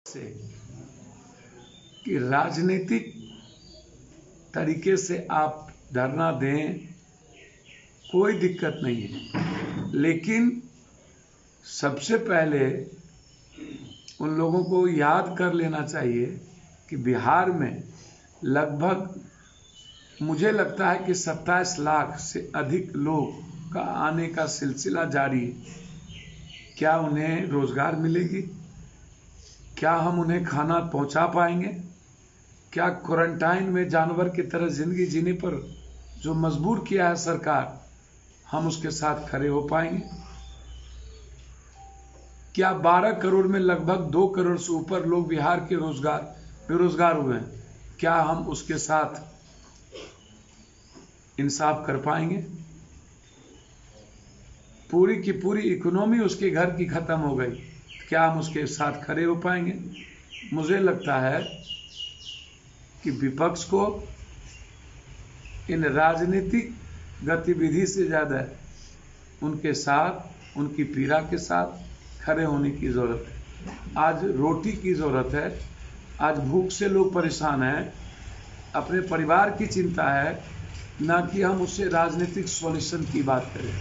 से कि राजनीतिक तरीके से आप धरना दें, कोई दिक्कत नहीं है, लेकिन सबसे पहले उन लोगों को याद कर लेना चाहिए कि बिहार में लगभग मुझे लगता है कि 27 लाख से अधिक लोग का आने का सिलसिला जारी है। क्या उन्हें रोजगार मिलेगी? क्या हम उन्हें खाना पहुंचा पाएंगे? क्या क्वारंटाइन में जानवर की तरह जिंदगी जीने पर जो मजबूर किया है सरकार, हम उसके साथ खड़े हो पाएंगे? क्या 12 करोड़ में लगभग 2 करोड़ से ऊपर लोग बिहार के बेरोजगार हुए हैं, क्या हम उसके साथ इंसाफ कर पाएंगे? पूरी की पूरी इकोनॉमी उसके घर की खत्म हो गई, क्या हम उसके साथ खड़े हो पाएंगे? मुझे लगता है कि विपक्ष को इन राजनीतिक गतिविधि से ज्यादा उनके साथ, उनकी पीड़ा के साथ खड़े होने की जरूरत है। आज रोटी की जरूरत है, आज भूख से लोग परेशान हैं, अपने परिवार की चिंता है, ना कि हम उससे राजनीतिक सॉल्यूशन की बात करें।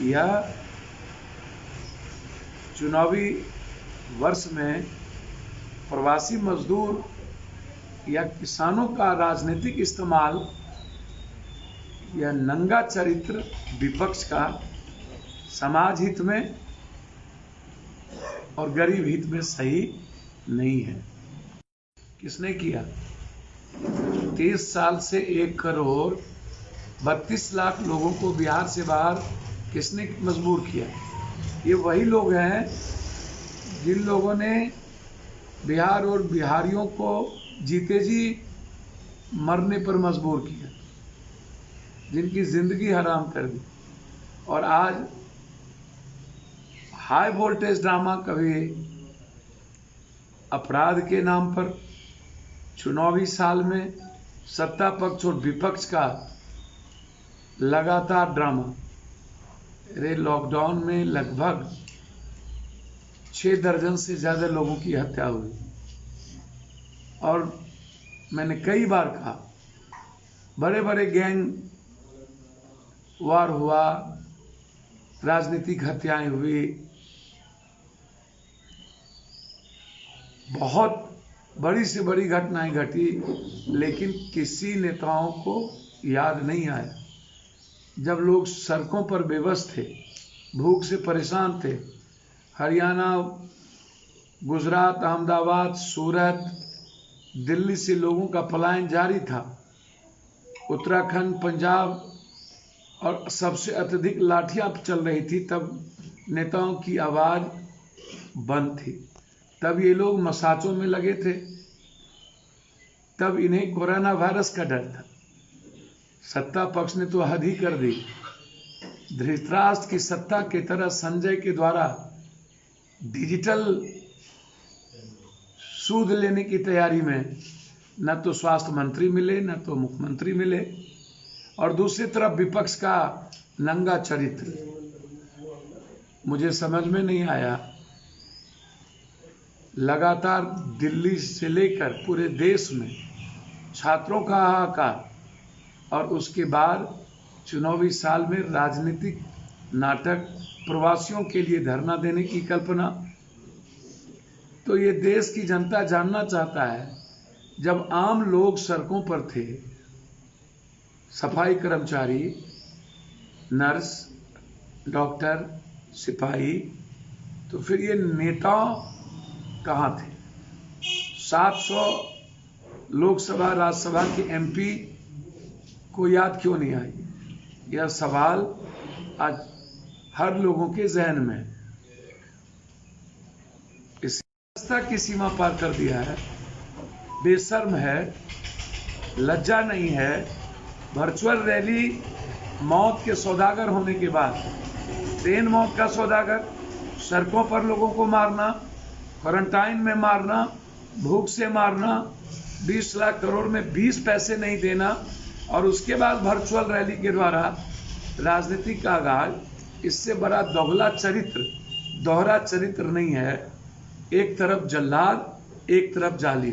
यह चुनावी वर्ष में प्रवासी मजदूर या किसानों का राजनीतिक इस्तेमाल, यह नंगा चरित्र विपक्ष का समाज हित में और गरीब हित में सही नहीं है। किसने किया? 30 साल से 1 करोड़ 32 लाख लोगों को बिहार से बाहर किसने मजबूर किया? ये वही लोग हैं जिन लोगों ने बिहार और बिहारियों को जीते जी मरने पर मजबूर किया, जिनकी जिंदगी हराम कर दी। और आज हाई वोल्टेज ड्रामा, कभी अपराध के नाम पर चुनावी साल में सत्ता पक्ष और विपक्ष का लगातार ड्रामा। लॉकडाउन में लगभग 6 दर्जन से ज्यादा लोगों की हत्या हुई, और मैंने कई बार कहा, बड़े बड़े गैंग वार हुआ, राजनीतिक हत्याएं हुई, बहुत बड़ी से बड़ी घटनाएं घटी, लेकिन किसी नेताओं को याद नहीं आया। जब लोग सड़कों पर बेबस थे, भूख से परेशान थे, हरियाणा, गुजरात, अहमदाबाद, सूरत, दिल्ली से लोगों का पलायन जारी था, उत्तराखंड, पंजाब और सबसे अत्यधिक लाठियां चल रही थी, तब नेताओं की आवाज बंद थी। तब ये लोग मसाजों में लगे थे, तब इन्हें कोरोना वायरस का डर था। सत्ता पक्ष ने तो हद ही कर दी। धृतराष्ट्र की सत्ता की तरह संजय के द्वारा डिजिटल सूद लेने की तैयारी में न तो स्वास्थ्य मंत्री मिले, न तो मुख्यमंत्री मिले, और दूसरी तरफ विपक्ष का नंगा चरित्र। मुझे समझ में नहीं आया, लगातार दिल्ली से लेकर पूरे देश में छात्रों का हाहाकार, और उसके बाद चुनावी साल में राजनीतिक नाटक, प्रवासियों के लिए धरना देने की कल्पना। तो ये देश की जनता जानना चाहता है, जब आम लोग सड़कों पर थे, सफाई कर्मचारी, नर्स, डॉक्टर, सिपाही, तो फिर ये नेता कहाँ थे? 700 लोकसभा राज्यसभा के एमपी को याद क्यों नहीं आई? यह सवाल आज हर लोगों के जहन में है। इस व्यवस्था की सीमा पार कर दिया है, बेशर्म है, लज्जा नहीं है। वर्चुअल रैली मौत के सौदागर होने के बाद, ट्रेन मौत का सौदागर, सड़कों पर लोगों को मारना, क्वारंटाइन में मारना, भूख से मारना, 20 लाख करोड़ में 20 पैसे नहीं देना, और उसके बाद वर्चुअल रैली के द्वारा राजनीति का आगाज। इससे बड़ा दोहरा चरित्र नहीं है। एक तरफ जल्लाद, एक तरफ जालिम,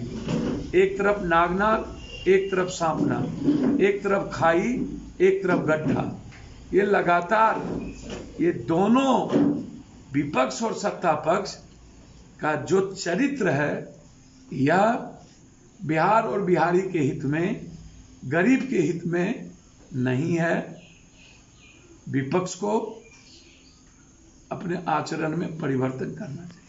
एक तरफ नागनाथ, एक तरफ सांपना, एक तरफ खाई, एक तरफ गड्ढा। ये लगातार ये दोनों विपक्ष और सत्ता पक्ष का जो चरित्र है, यह बिहार और बिहारी के हित में, गरीब के हित में नहीं है। विपक्ष को अपने आचरण में परिवर्तन करना चाहिए।